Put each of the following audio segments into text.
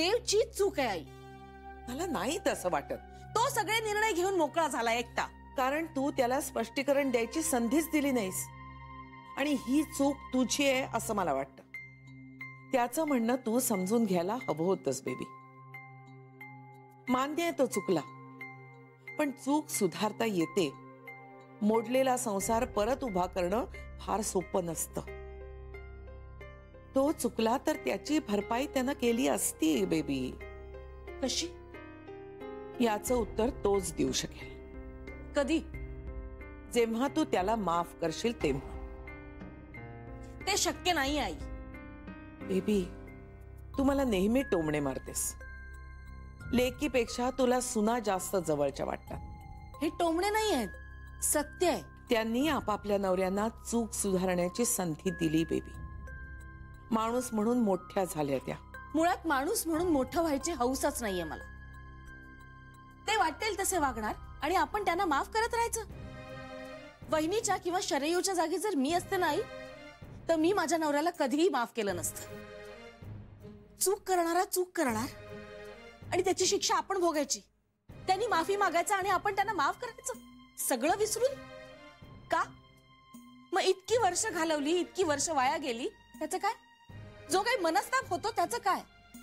देवची चूक आहे आई. मला नाही तसं वाटत. तो सगळे निर्णय घेऊन मोकळा झाला एकटा. कारण तू त्याला स्पष्टीकरण द्यायची संधीच दिली नाहीस आणि ही चूक तुझी आहे असं मला वाटतं. त्याचं म्हणणं तू समजून घ्यायला हवं होतंस बेबी. मान्य आहे तो चुकला, पण चूक सुधारता येते. मोडलेला संसार परत उभा करणं फार सोपं नसतं. तो चुकला तर त्याची भरपाई त्यानं केली असती बेबी. कशी? याचं उत्तर तोच देऊ शकेल. कधी? जेव्हा तू त्याला माफ करशील तेव्हा. ते शक्य नाही आई. बेबी, तू मला नेहमी टोमणे मारतेस. लेकीपेक्षा तुला सुना जास्त जवळच्या वाटतात. हे टोमणे नाही आहेत, सत्य आहे. त्यांनी आपापल्या नवऱ्यांना चूक सुधारण्याची संधी दिली बेबी. माणूस म्हणून मोठ्या झाल्या त्या. मुळात माणूस म्हणून मोठं व्हायची हौसच नाहीये मला. ते वाटेल तसे वागणार आणि आपण त्यांना माफ करत राहायचं. वहिनीच्या किंवा शरयूच्या जागी जर मी असते नाही तर मी माझ्या नवऱ्याला कधीही माफ केलं नसतं. चूक करणार आणि त्याची शिक्षा आपण भोगायची. त्यांनी माफी मागायचं आणि आपण त्यांना माफ करायचं. सगळं विसरून का? मग इतकी वर्ष घालवली, इतकी वर्ष वाया गेली, त्याचं काय? जो काही मनस्ताप होतो त्याचं काय?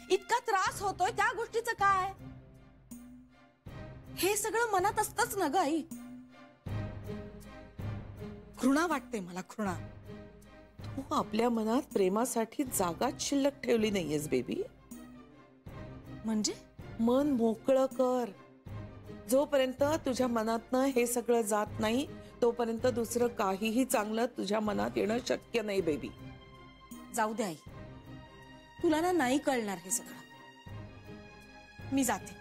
इतका त्रास होतोय त्या गोष्टीचं काय? हे सगळं मनात असतच ना ग आई. घृणा वाटते मला, घृणा. तू आपल्या मनात प्रेमासाठी जागाच शिल्लक ठेवली नाहीयेस बेबी. म्हणजे मन मोकळं कर. जोपर्यंत तुझ्या मनातनं हे सगळं जात नाही तोपर्यंत दुसरं काहीही चांगलं तुझ्या मनात येणं शक्य नाही बेबी. जाऊ दे आई, तुला ना नाही कळणार हे सगळं. मी जाते.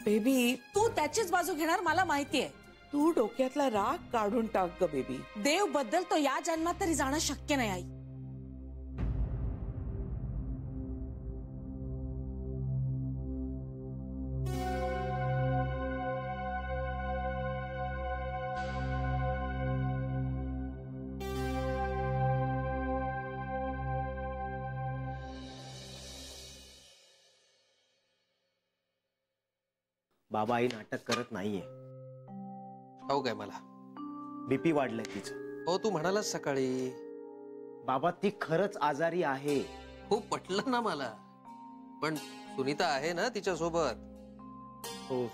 बेबी, तू त्याचीच बाजू घेणार मला माहितीये. तू डोक्यातला राग काढून टाक ग बेबी. देव बद्दल तो या जन्मात तरी जाणं शक्य नाही आई. बाबा आई नाटक करत नाहीये. हो काय? मला बीपी वाढलंय तिचं. हो, तू म्हणालास सकाळी. बाबा ती खरंच आजारी आहे. हो, पटलं ना मला. पण सुनीता आहे ना तिच्या सोबत. हो,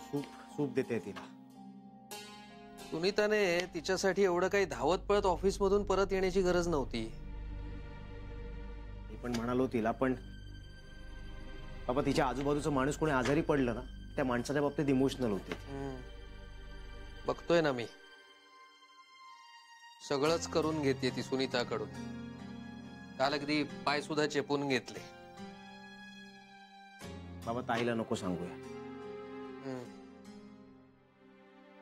सूप देते तिला. सुनीताने तिच्यासाठी एवढं काही धावत पळत ऑफिस मधून परत येण्याची गरज नव्हती. मी पण म्हणालो तिला, पण बाबा तिच्या आजूबाजूचा माणूस कोणी आजारी पडलं ना त्या माणसाच्या बाबतीत इमोशनल होते. बघतोय ना मी. सगळंच करून घेते ती सुनीताकडून. काल अगदी पाय सुद्धा चेपून घेतले. बाबा ताईला नको सांगूया.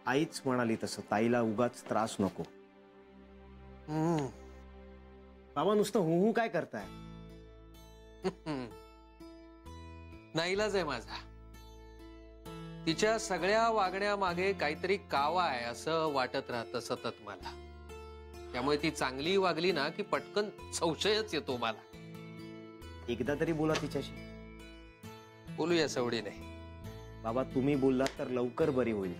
आईच म्हणाली तसं, ताईला उगाच त्रास नको. बाबा नुसतं हु काय करताय? नाईलाज आहे माझा. तिच्या सगळ्या वागण्या मागे काहीतरी कावा आहे असं वाटत राहतं सतत मला. त्यामुळे ती चांगली वागली ना की पटकन संशयच येतो मला. एकदा तरी बोला तिच्याशी. बोलूया सवडीने. बाबा तुम्ही बोललात तर लवकर बरी होईल.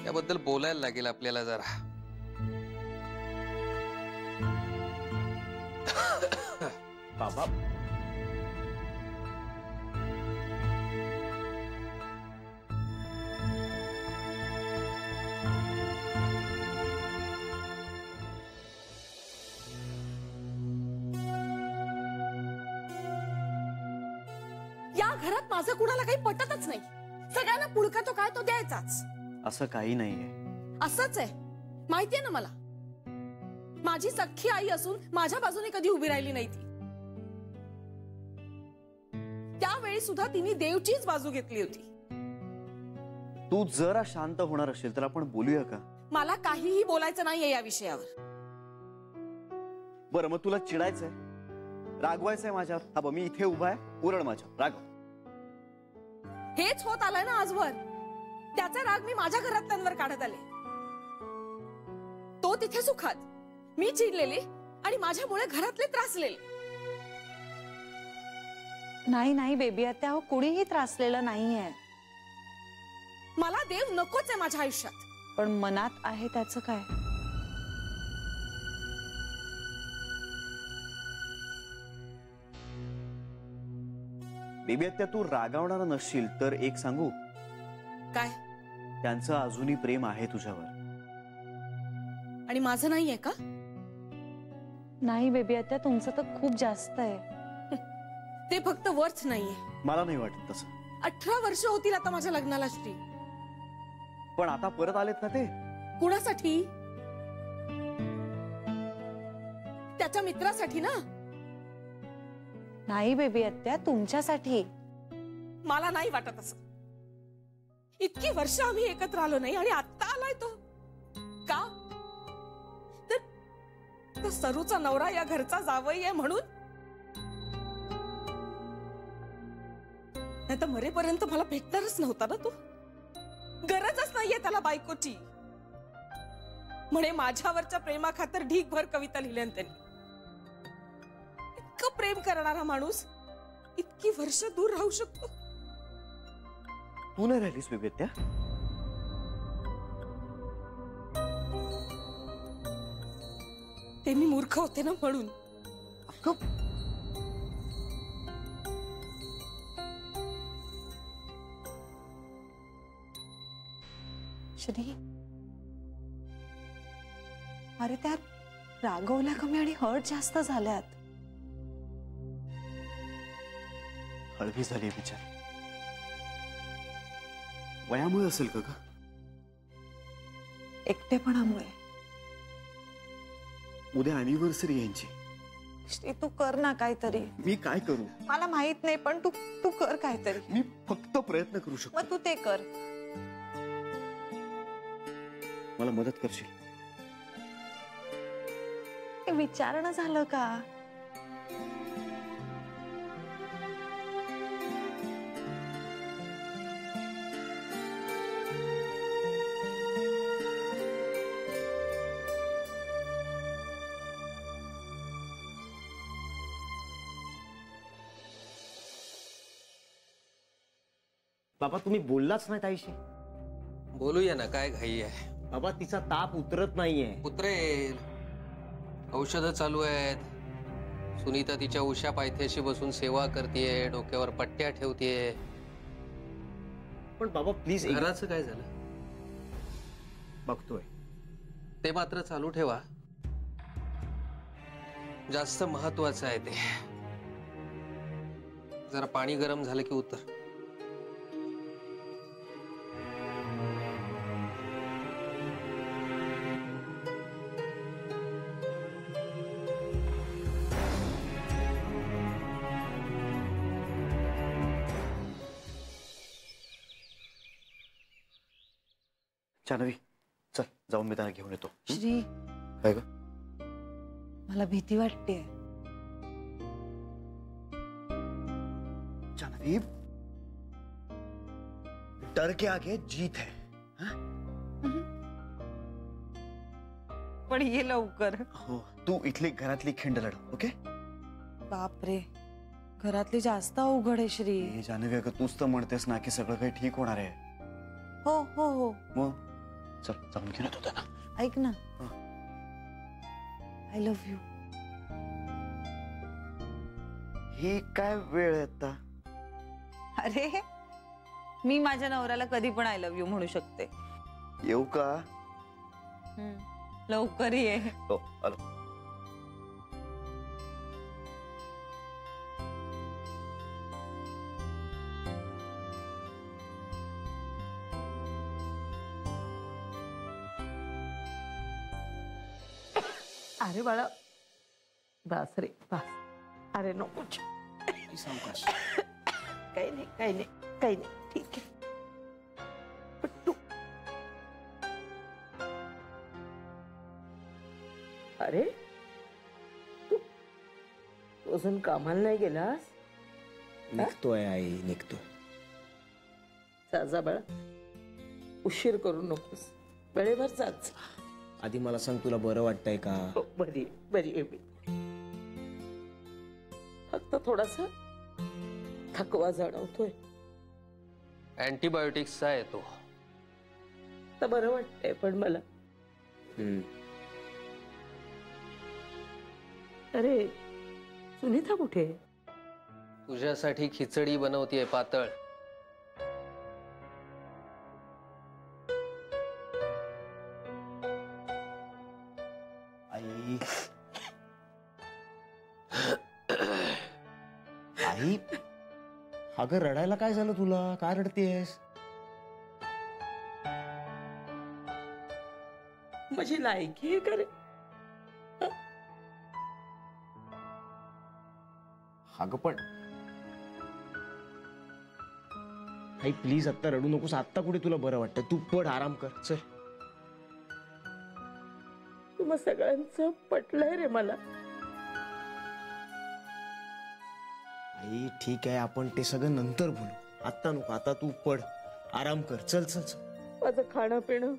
त्याबद्दल बोलायला लागेल आपल्याला जरा. बाबा या घरात माझं कुणाला काही पटतच नाही. सगळ्यांना पुळका तो काय तो द्यायचाच. असं काही नाहीये. असंच आहे, माहितीये ना मला. माझी सख्खी आई असून माझ्या बाजूने कधी उभी राहिली नाही ती. त्यावेळी सुद्धा तिने देवचीच बाजू घेतली होती. तू जरा शांत होणार असेल तर आपण बोलूया का? मला काहीही बोलायचं नाहीये या विषयावर. बरं मग तुला चिडायचंय, रागवायचंय माझ्यावर? हा बघ मी इथे उभा आहे, ओरड माझ्यावर, रागव. हेच होत आलंय ना आजवर. त्याचा राग मी माझ्या घरातल्यांवर काढत आले. तो तिथे सुखात, मी चिडलेले आणि माझ्यामुळे घरातले त्रासलेले. नाही नाही बेबी आत्या, हो कुणीही त्रासलेलं नाहीये. मला देव नकोच आहे माझ्या आयुष्यात. पण मनात आहे त्याचं काय? बेबी आत्या, तू रागावणार नसशील तर एक सांगू? काय? त्यांचं अजूनही प्रेम आहे तुझ्यावर. आणि माझं नाहीये का? नाही बेबी आत्या, तुमचं तर खूप जास्त आहे. ते फक्त वर्थ नाहीये. मला नाही वाटत तसं. 18 वर्ष होतील आता माझ्या लग्नाला श्री. पण आता परत आलेत ना ते. कुणासाठी? त्याच्या मित्रासाठी ना. नाही बेबी आत्या, तुमच्यासाठी. मला नाही वाटत असं. इतकी वर्ष आम्ही एकत्र आलो नाही आणि आता आलाय तो. का? तर सरूचा नवरा या घरचा जावई आहे म्हणून? नाही तर मरेपर्यंत मला भेटणारच नव्हता ना तो. गरजच नाहीये त्याला बायकोची. म्हणे माझ्यावरच्या प्रेमा खातर ढीकभर कविता लिहिल्या त्यांनी. इतकं प्रेम करणारा माणूस इतकी वर्ष दूर राहू शकतो? तू नाही राहिलीस बेबी आत्या? ते मी मूर्ख होते ना म्हणून. श्री, अरे त्यात रागवल्या कमी आणि हर्ट जास्त झाल्यात. हळवी झाली विचार. वयामुळे असेल का? एकटेपणामुळे. उद्या अॅनिव्हर्सरी यांची. श्री, तू कर ना काहीतरी. मी काय करू? मला माहित नाही, पण तू तू कर काहीतरी. मी फक्त प्रयत्न करू शकतो. मग तू ते कर. मला मदत करशील? हे विचारणं झालं का? बाबा तुम्ही बोललाच नाही ताईशी. बोलूया ना, काय घाई आहे? बाबा तिचा ताप उतरत नाहीये. उतरेल. औषधं चालू आहेत. सुनीता तिच्या उषा पायथ्याशी बसून सेवा करतेय, डोक्यावर पट्ट्या ठेवतेय. पण बाबा प्लीज. घराचं काय झालं? बघतोय. ते मात्र चालू ठेवा. जास्त महत्वाचं आहे ते. जरा पाणी गरम झालं की उतर. जानवी, चल जाऊन मी त्यांना घेऊन येतो. श्री, काय ग? मला भीती वाटते. जानवी, डर के आगे जीत है. पण ये लवकर. हो, तू इथली घरातली खिंड लढ. ओके? बापरे, घरातली जास्त अवघड आहे श्री. हे जानवी, अगं तूच तर म्हणतेस ना की सगळं काही ठीक होणार आहे. हो हो हो. मग चल जाऊन घेऊन येतो त्यांना. ऐक ना, आय लव्ह यू. ही काय वेळ आहे आता? अरे, मी माझ्या नवऱ्याला कधी पण आय लव्ह यू म्हणू शकते. येऊ का? लवकर ये. हो, आलो. अरे बाळा, बास रे बास. अरे नको. काही नाही, काही नाही, काही नाही. ठीक आहे. पण तू अरे तू अजून कामाला नाही गेलास? निघतोय आई, निघतो. जा बाळा, उशीर करू नकोस. वेळेवर जाच. आधी मला सांग, तुला बरं वाटतंय का? बरी बरी. फक्त थोडासा थकवा जाणवतोय. अँटीबायोटिक्सचा आहे तो. तर बरं वाटतंय पण मला. अरे सुनीता कुठे? तुझ्यासाठी खिचडी बनवतीये पातळ. आई आई अगं रडायला काय झालं तुला? काय रडतेस? माझी लायकी आहे का रे? अगं पण आई प्लीज आत्ता रडू नकोस. आत्ता कुठे तुला बरं वाटतं? तू पड, आराम कर, चल. तुम्हा सगळ्यांचं पटलंय रे मला. आई ठीक आहे, आपण ते सगळं नंतर बोलू. आत्ता नको. आता तू पड, आराम कर, चल चल चल. माझं खाणं पिणं,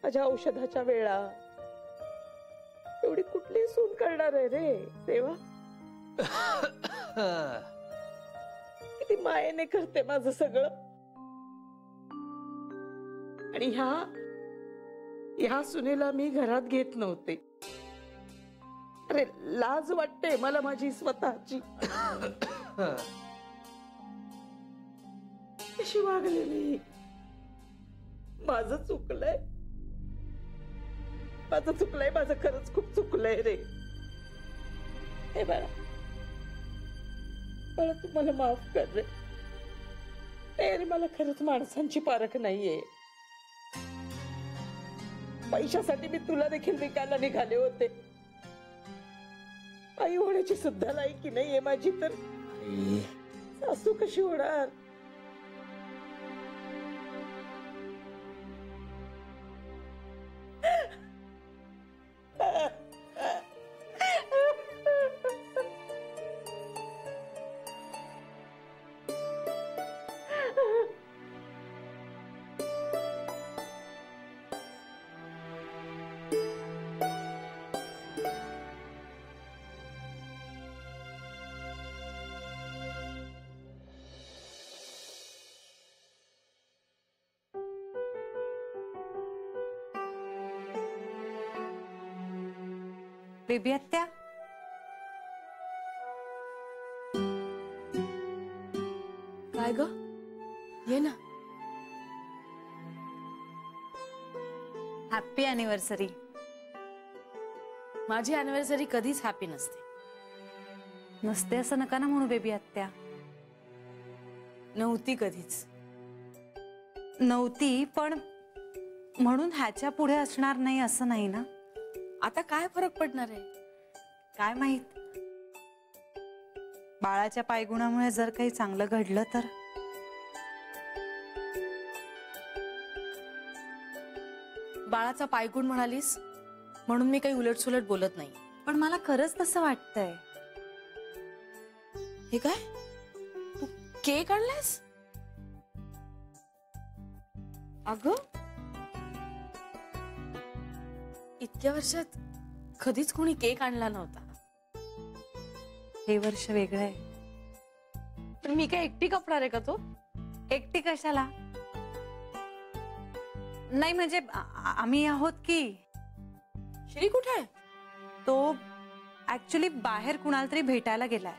माझ्या औषधाच्या वेळा, एवढी कुठली सून करणार आहे रे देवा? किती मायेने करते माझं सगळं. आणि ह्या सुनेला मी घरात घेत नव्हते. अरे लाज वाटते मला माझी स्वतःची. कशी वागले मी? माझं चुकलंय, माझं खरंच खूप चुकलंय रे. हे बाळा, तू मला माफ कर रे. अरे मला खरंच माणसांची पारख नाहीये. पैशासाठी मी तुला देखील विकायला निघाले होते. आई होण्याची सुद्धा लायकी नाहीये माझी, तर सासू कशी होणार? बेबी आत्या, काय ग? ये ना. Happy anniversary. माझी अॅनिव्हर्सरी कधीच हॅपी नसते. नसते असं नका ना म्हणू बेबी आत्या. नव्हती कधीच. नव्हती, पण म्हणून ह्याच्या पुढे असणार नाही असं नाही ना. आता काय फरक पडणार आहे? काय माहित, बाळाच्या पायगुणामुळे जर काही चांगलं घडलं तर. बाळाचा पायगुण म्हणालीस म्हणून मी काही उलटसुलट बोलत नाही. पण मला खरंच तसं वाटतंय. हे काय? तू केक आणलास? अगं, इतक्या वर्षात कधीच कोणी केक आणला नव्हता. हे वर्ष वेगळं आहे. पण मी काय एकटी कापणार आहे का तो? एकटी कशाला? नाही म्हणजे आम्ही आहोत की. श्री कुठे आहे? तो ऍक्च्युली बाहेर कुणाला तरी भेटायला गेलाय.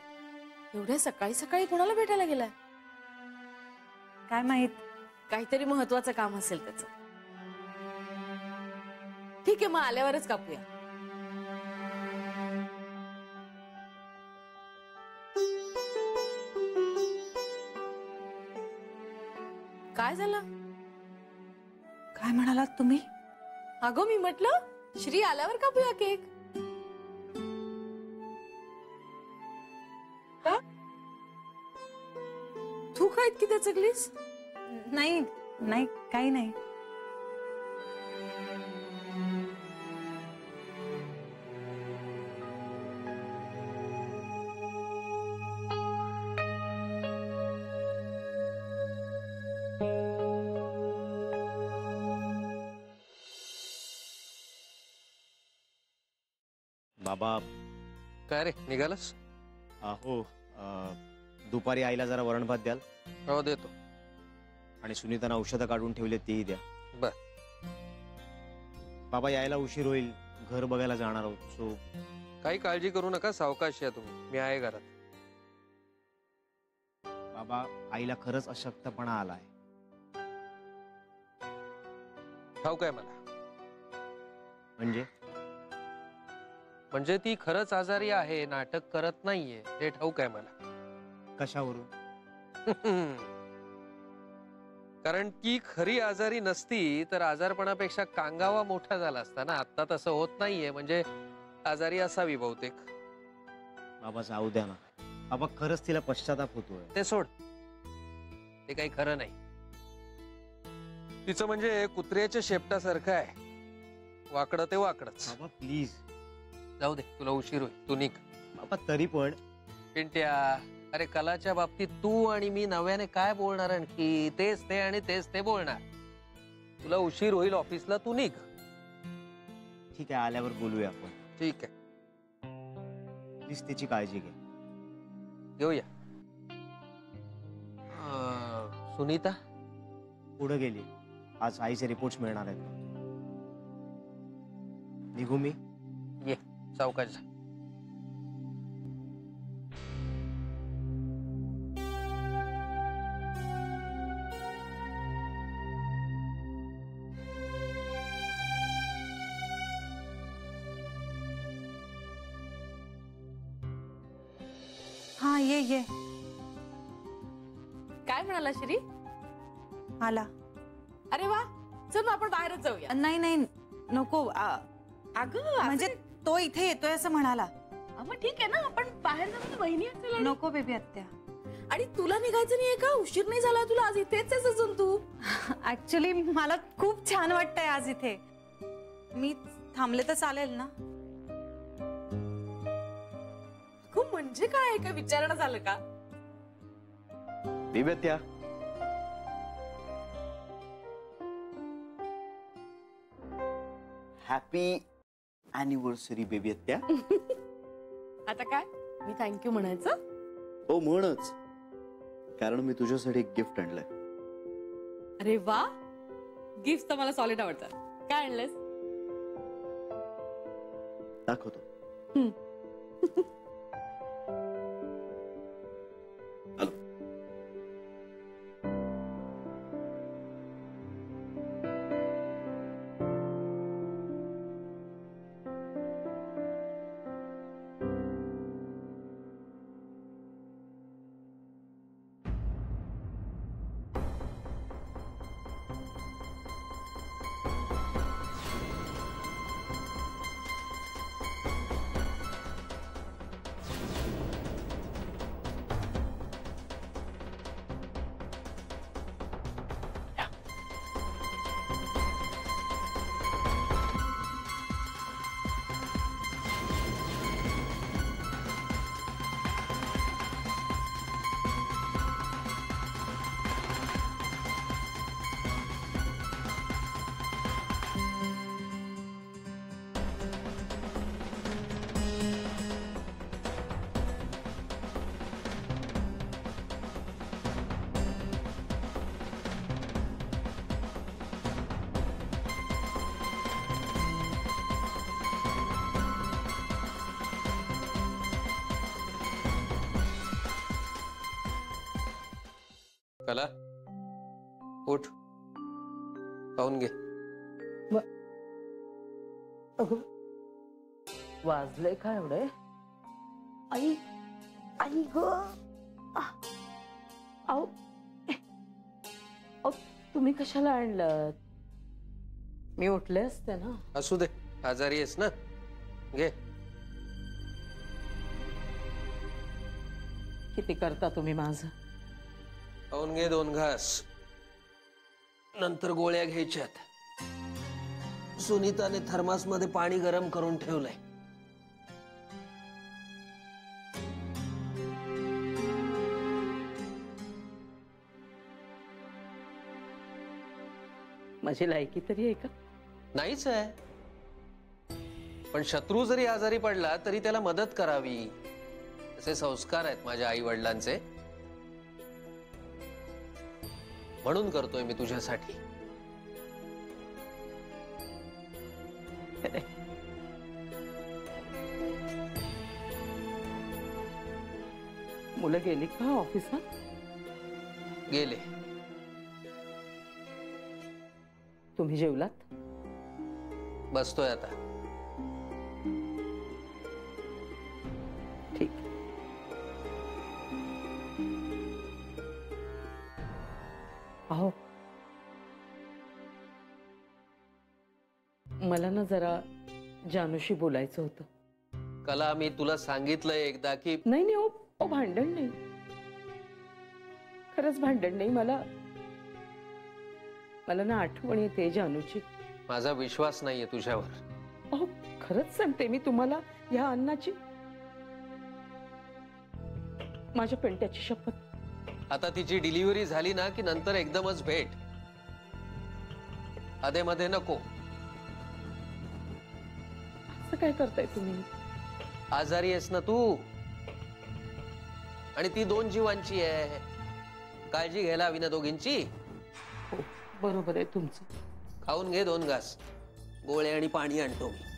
एवढ्या सकाळी सकाळी कोणाला भेटायला गेलाय? काय माहित, काहीतरी महत्वाचं काम असेल त्याचं. ठीक आहे, मग आल्यावरच कापूया. काय झालं? काय म्हणालात तुम्ही? अगं मी म्हटलं श्री आल्यावर कापूया केक. का? तू काय इतकी दचकलीस? नाही नाही, काही नाही. बाबा काय रे, निघालस? हो, दुपारी आईला जरा वरण भात द्याल हो देतो. आणि सुनीताना औषधं काढून ठेवले तेही द्या. बर. बाबा यायला उशीर होईल, घर बघायला जाणार आहोत. सो काही काळजी करू नका, सावकाश या तुम्ही, मी आहे घरात. बाबा आईला खरंच अशक्तपणा आलाय. ठाऊक आहे मला. म्हणजे ती खरंच आजारी आहे, नाटक करत नाहीये, हे ठाऊक आहे मला. कशावरून? कारण ती खरी आजारी नसती तर आजारपणापेक्षा कांगावा मोठा झाला असता ना. आता तसं होत नाहीये, म्हणजे आजारी असावी बहुतेक. बाबा जाऊ द्या ना. बाबा खरंच तिला पश्चाताप होतोय. ते सोड, ते काही खरं नाही. तिचं म्हणजे कुत्र्याच्या शेपटासारखं आहे, वाकडं ते वाकडच. बाबा प्लीज. जाऊ दे, तुला उशीर होईल, तू निघ. बाबा तरी पण. पिंट्या, अरे कलाच्या बाबतीत तू आणि मी नव्याने काय बोलणार आणखी? तेच ते आणि तेच ते बोलणार. तुला उशीर होईल ऑफिसला, तू निघ. ठीक आहे, आल्यावर बोलूया आपण. ठीक आहे, प्लीज तिची काळजी घे. घेऊया. सुनीता पुढे गेली. आज आईचे रिपोर्ट्स मिळणार आहेत. निघू मी? ये, सावकाश जा. हा ये काय म्हणाला श्री? आला. अरे वा, चल मग आपण बाहेरच जाऊया. नाही नको. अगं म्हणजे तो इथे येतोय असं म्हणाला. मग ठीक आहे ना, आपण बाहेर जाऊन वहिनी असेल आणि- नको बेबी आत्या. आणि तुला निघायचं नाहीये का? उशीर नाही झाला तुला? आज इथेच आहेस अजून तू? ऍक्च्युली मला खूप छान वाटतंय आज इथे. मी थांबले तर चालेल ना? खूप म्हणजे काय, का विचारणं झालं का? बेबी हॅपी अॅनिव्हर्सरी बेबी आत्या. आता काय, मी थँक्यू म्हणायचं? हो म्हणच, कारण मी तुझ्यासाठी एक गिफ्ट आणलंय. अरे वा, गिफ्ट तर मला सॉलिड आवडतात. काय आणलंस? दाखवतो. कला, उठ, पाहून घे. वाजले काय एवढे? आई आई ग. अहो तुम्ही कशाला आणलं? मी उठले असते ना. असू दे, आजारी आहेस ना, घे. किती करता तुम्ही माझं? पाहून घे 2 घास, नंतर गोळ्या घ्यायच्यात. सुनीताने थर्मास मध्ये पाणी गरम करून ठेवलंय. माझी लायकी तरी आहे का? नाहीच आहे, पण शत्रू जरी आजारी पडला तरी त्याला मदत करावी, असे संस्कार आहेत माझ्या आई वडिलांचे. म्हणून करतोय मी तुझ्यासाठी. मुलं गेली का ऑफिसला? गेले. तुम्ही जेवलात? बसतोय आता. ठीक. अहो, मला ना जरा जानूशी बोलायचं होतं. कला, मी तुला सांगितलंय एकदा की नाही नाही, ओ भांडण नाही, खरंच भांडण नाही. मला ना आठवण येते जानूची. माझा विश्वास नाहीये तुझ्यावर. अहो, खरंच सांगते मी तुम्हाला, ह्या अन्नाची, माझ्या पेंट्याची शपथ. आता तिची डिलिव्हरी झाली ना की नंतर एकदमच भेट. अधे मध्ये नको. असं काय करताय तुम्ही? आजारी आहेस ना तू, आणि ती 2 जीवांची आहे. काळजी घ्यायला हवी ना दोघींची. हो, बरोबर आहे तुमचं. खाऊन घे 2 घास. गोळे आणि पाणी आणतो मी.